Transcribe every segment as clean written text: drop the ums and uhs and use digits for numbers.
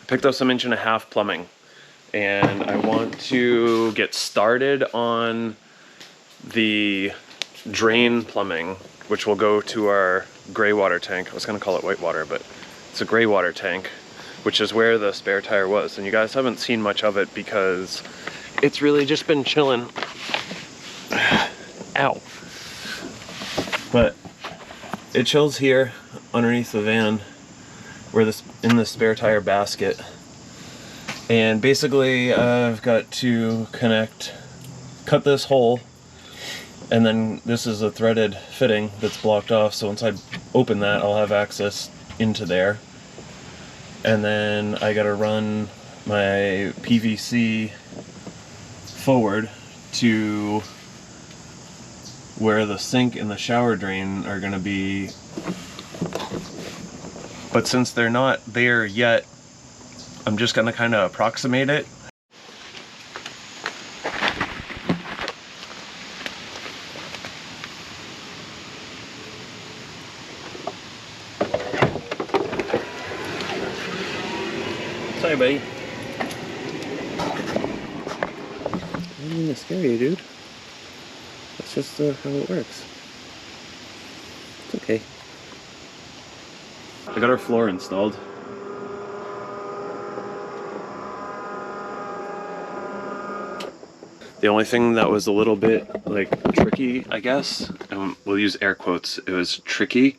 picked up some 1.5" plumbing, and I want to get started on the drain plumbing, which will go to our greywater tank. I was gonna call it whitewater, but it's a greywater tank, which is where the spare tire was. And you guys haven't seen much of it because it's really just been chilling. Ow. But it chills here underneath the van, where in the spare tire basket. And basically I've got to cut this hole, and then this is a threaded fitting that's blocked off, so once I open that I'll have access into there. And then I gotta run my PVC forward to where the sink and the shower drain are gonna be. But since they're not there yet, I'm just gonna kind of approximate it. Sorry, buddy. I didn't mean to scare you, dude. That's just how it works. It's okay. I got our floor installed. The only thing that was a little bit tricky, I guess, and we'll use air quotes, it was tricky,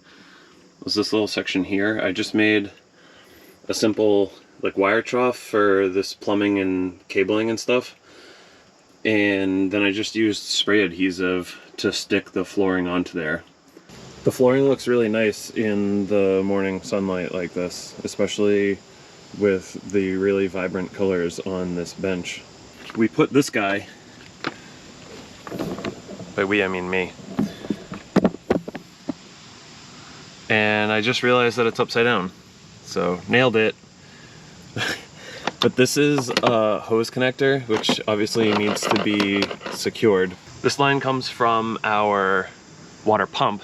was this little section here. I just made a simple wire trough for this plumbing and cabling and stuff, and then I just used spray adhesive to stick the flooring onto there. The flooring looks really nice in the morning sunlight like this, especially with the really vibrant colors on this bench. We put this guy, by we I mean me, and I just realized that it's upside down, so nailed it. But this is a hose connector, which obviously needs to be secured. This line comes from our water pump.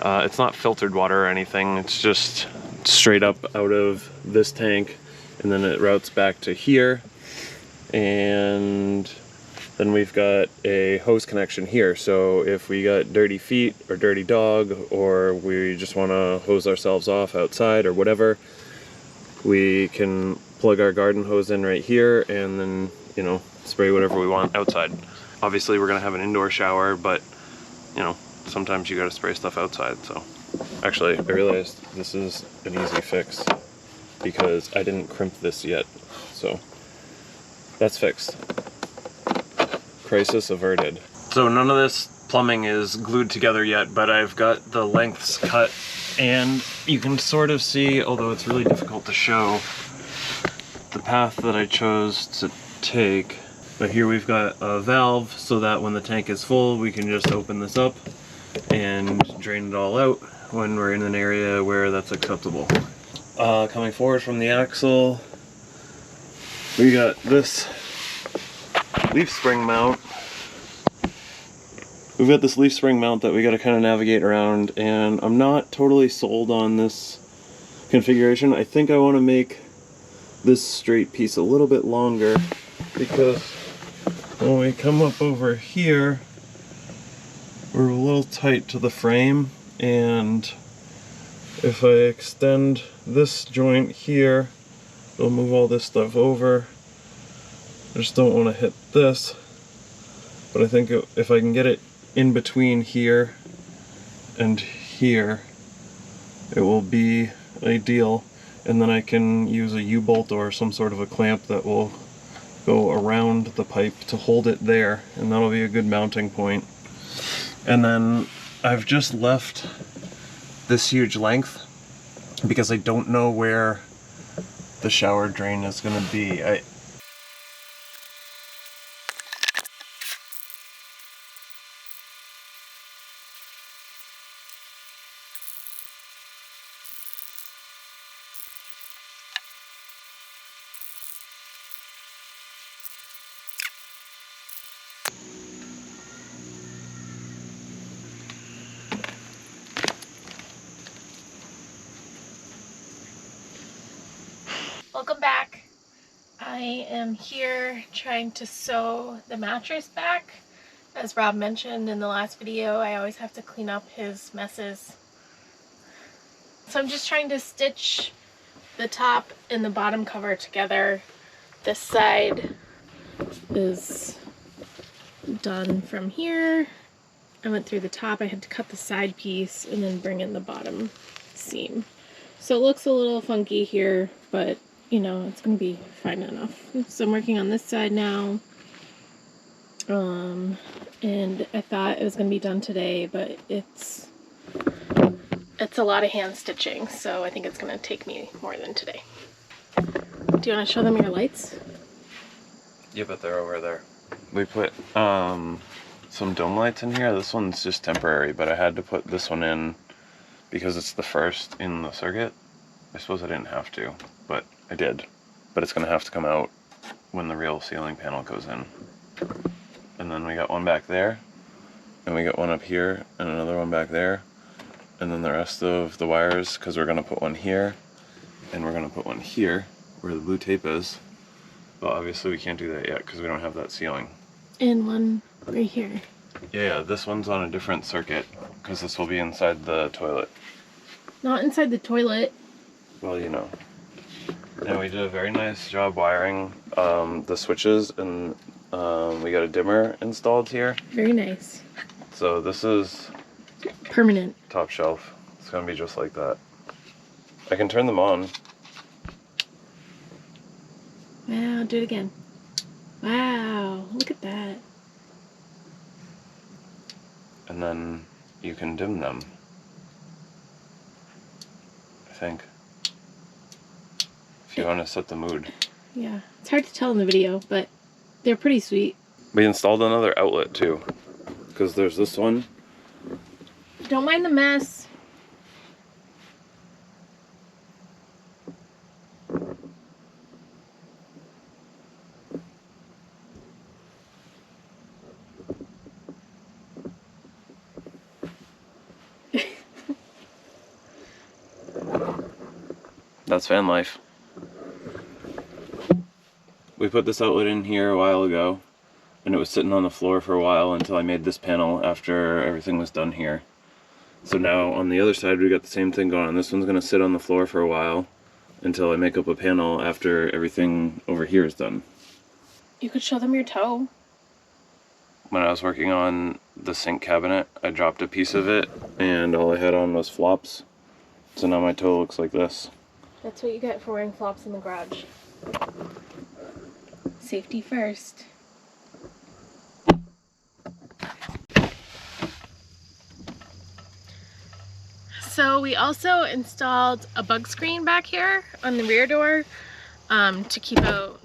It's not filtered water or anything, it's just straight up out of this tank, and then it routes back to here, and then we've got a hose connection here. So if we got dirty feet or dirty dog, or we just want to hose ourselves off outside or whatever, we can plug our garden hose in right here and then, you know, spray whatever we want outside. Obviously we're gonna have an indoor shower, but you know, sometimes you gotta spray stuff outside. So actually I realized this is an easy fix because I didn't crimp this yet, so that's fixed. Crisis averted. So none of this plumbing is glued together yet, but I've got the lengths cut, and you can sort of see, although it's really difficult to show, the path that I chose to take. But here we've got a valve so that when the tank is full, we can just open this up and drain it all out when we're in an area where that's acceptable. Coming forward from the axle, we got this leaf spring mount. We've got this leaf spring mount that we got to kind of navigate around, and I'm not totally sold on this configuration. I think I want to make this straight piece a little bit longer, because when we come up over here, we're a little tight to the frame, and if I extend this joint here, it'll move all this stuff over. I just don't want to hit this, but I think if I can get it in between here and here, it will be ideal, and then I can use a U-bolt or some sort of a clamp that will go around the pipe to hold it there, and that'll be a good mounting point. And then I've just left this huge length because I don't know where the shower drain is going to be. Welcome back. I am here trying to sew the mattress back. As Rob mentioned in the last video, I always have to clean up his messes. So I'm just trying to stitch the top and the bottom cover together. This side is done from here. I went through the top. I had to cut the side piece and then bring in the bottom seam. So it looks a little funky here, but you know, it's gonna be fine enough. So I'm working on this side now. And I thought it was gonna be done today, but it's a lot of hand stitching, so I think it's gonna take me more than today. Do you want to show them your lights? Yeah, but they're over there. We put some dome lights in here. This one's just temporary, but I had to put this one in because it's the first in the circuit. I suppose I didn't have to, but I did. But it's gonna have to come out when the real ceiling panel goes in. And then we got one back there, and we got one up here, and another one back there. And then the rest of the wires, because we're gonna put one here, and we're gonna put one here, where the blue tape is. But obviously we can't do that yet, because we don't have that ceiling. And one right here. Yeah, this one's on a different circuit, because this will be inside the toilet. Not inside the toilet. Well, you know. And we did a very nice job wiring the switches, and we got a dimmer installed here. Very nice. So this is permanent. Top shelf. It's gonna be just like that. I can turn them on. Wow, do it again. Wow, look at that. And then you can dim them, I think. If you want to set the mood. Yeah, it's hard to tell in the video, but they're pretty sweet. We installed another outlet too, because there's this one. Don't mind the mess. That's van life. We put this outlet in here a while ago, and it was sitting on the floor for a while until I made this panel after everything was done here. So now on the other side we got the same thing going on. This one's gonna sit on the floor for a while until I make up a panel after everything over here is done. You could show them your toe. When I was working on the sink cabinet, I dropped a piece of it and all I had on was flops. So now my toe looks like this. That's what you get for wearing flops in the garage. Safety first. So we also installed a bug screen back here on the rear door to keep out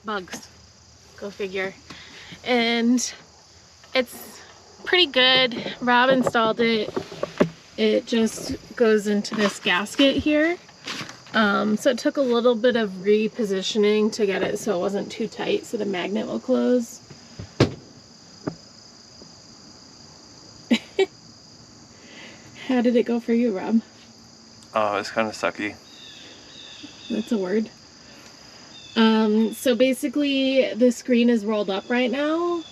bugs. Go figure. And it's pretty good. Rob installed it. It just goes into this gasket here. So it took a little bit of repositioning to get it so it wasn't too tight so the magnet will close. How did it go for you, Rob? Oh, it's kind of sucky. That's a word. So basically the screen is rolled up right now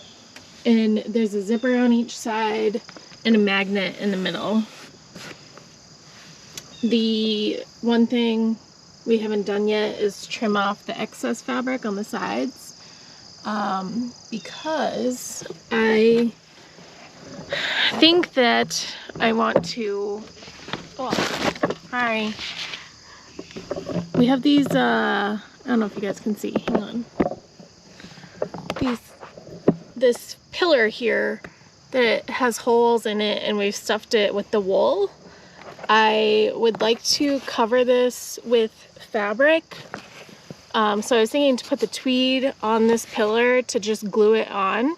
and there's a zipper on each side and a magnet in the middle. The one thing we haven't done yet is trim off the excess fabric on the sides because I think that I want to, oh, hi. We have these, I don't know if you guys can see, hang on. This pillar here that has holes in it and we've stuffed it with the wool. I would like to cover this with fabric. So I was thinking to put the tweed on this pillar to just glue it on.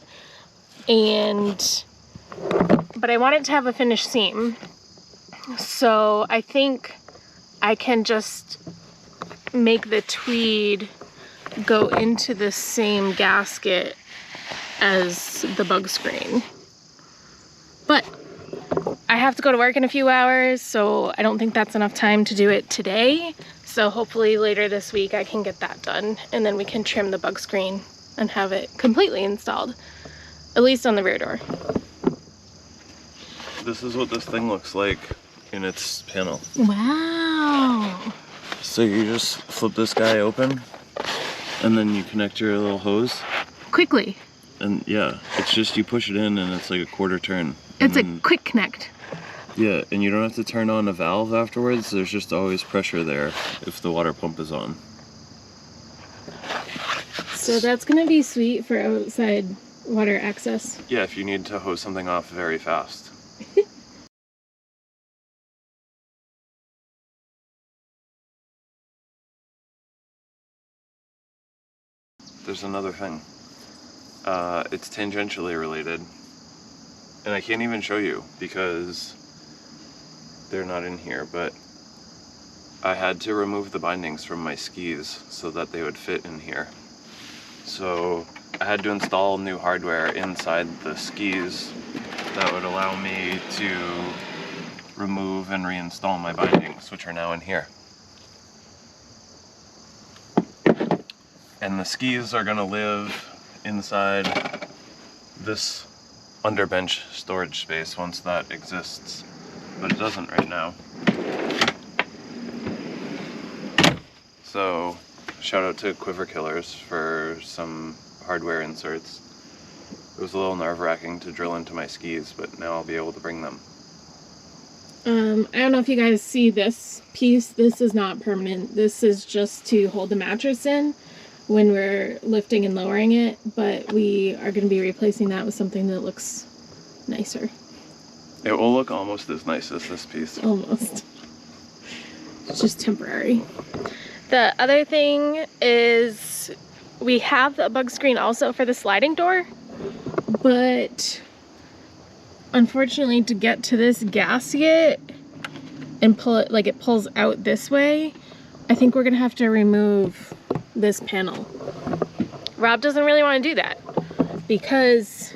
But I want it to have a finished seam. So I think I can just make the tweed go into the same gasket as the bug screen. But I have to go to work in a few hours, so I don't think that's enough time to do it today. So hopefully later this week I can get that done, and then we can trim the bug screen and have it completely installed, at least on the rear door. This is what this thing looks like in its panel. Wow. So you just flip this guy open, and then you connect your little hose. Quickly. And yeah, it's just you push it in and it's like a quarter turn. It's a quick connect. Yeah, and you don't have to turn on a valve afterwards. There's just always pressure there if the water pump is on. So that's gonna be sweet for outside water access. Yeah, if you need to hose something off very fast. There's another thing. It's tangentially related. And I can't even show you because they're not in here, but I had to remove the bindings from my skis so that they would fit in here. So I had to install new hardware inside the skis that would allow me to remove and reinstall my bindings, which are now in here. And the skis are gonna live inside this underbench storage space once that exists, but it doesn't right now. So shout out to Quiver Killers for some hardware inserts. It was a little nerve-wracking to drill into my skis, but now I'll be able to bring them. I don't know if you guys see this piece. This is not permanent. This is just to hold the mattress in when we're lifting and lowering it, but we are going to be replacing that with something that looks nicer. It will look almost as nice as this piece. Almost. It's just temporary. The other thing is we have a bug screen also for the sliding door, but unfortunately to get to this gasket and pull it, like it pulls out this way, I think we're gonna have to remove this panel. Rob doesn't really want to do that because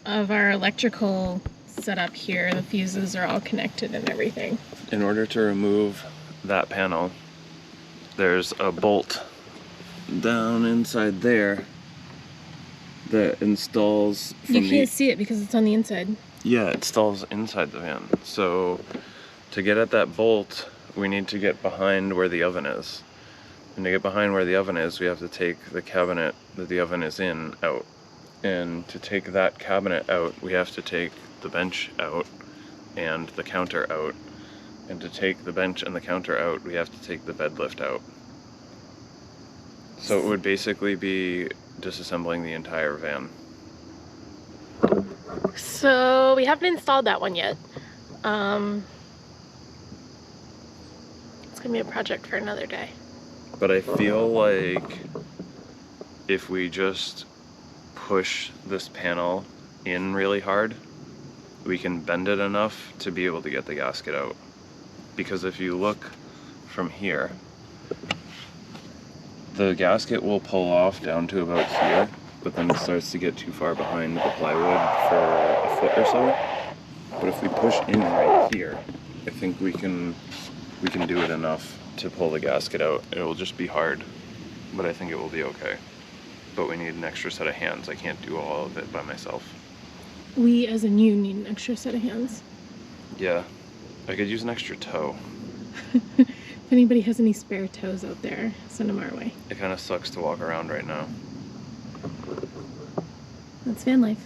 of our electrical setup here. The fuses are all connected and everything. In order to remove that panel, there's a bolt down inside there that installs from You can't see it because it's on the inside. Yeah, it installs inside the van. So to get at that bolt, we need to get behind where the oven is. And to get behind where the oven is, we have to take the cabinet that the oven is in out. And to take that cabinet out, we have to take the bench out and the counter out. And to take the bench and the counter out, we have to take the bed lift out. So it would basically be disassembling the entire van. So we haven't installed that one yet. It's gonna be a project for another day. But I feel like if we just push this panel in really hard, we can bend it enough to be able to get the gasket out. Because if you look from here, the gasket will pull off down to about here, but then it starts to get too far behind the plywood for a foot or so. But if we push in right here, I think we can do it enough to pull the gasket out. It will just be hard, but I think it will be okay. But we need an extra set of hands. I can't do all of it by myself. We, as in you, need an extra set of hands. Yeah, I could use an extra toe. If anybody has any spare toes out there, send them our way. It kind of sucks to walk around right now. That's van life.